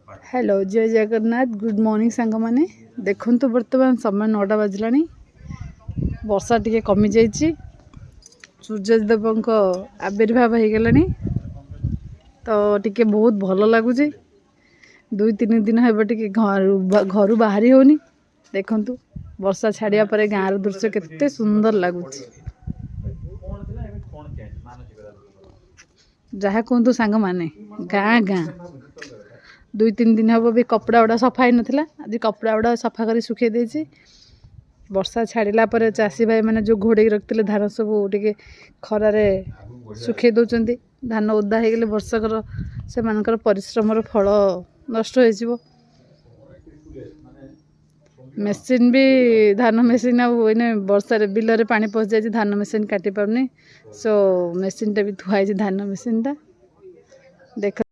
hello जय Jagannath good morning सांग मैंने देखु बर्तमान समय 9टा बाजला वर्षा टी कमी जाइए सूर्यदेव आविर्भाव हो गला तो टी बहुत भल लगुच 2-3 दिन हे घर बाहरी होनी देखु वर्षा छाड़िया पर गाँव दृश्य केते सुंदर लगुच जहाँ कहतु सांग मैंने गाँ गाँ 2-3 दिन हम भी कपड़ा गुड़ा सफा ही नाला आज कपड़ा गुड़ा सफा कर सुखे देती वर्षा छाड़ा पर चाषी भाई मैंने जो घोड़े रखते धान सब टे खरार सुखे दौरान धान ओदा हो गले वर्षकर से परिश्रम फल नष्ट हो मेसीन भी धान मेसीन आने वर्षा बिल पानी पशि जाए धान मेसीन काटी पारनी सो मेसीन टा भी थुआई धान मेसीन टा देख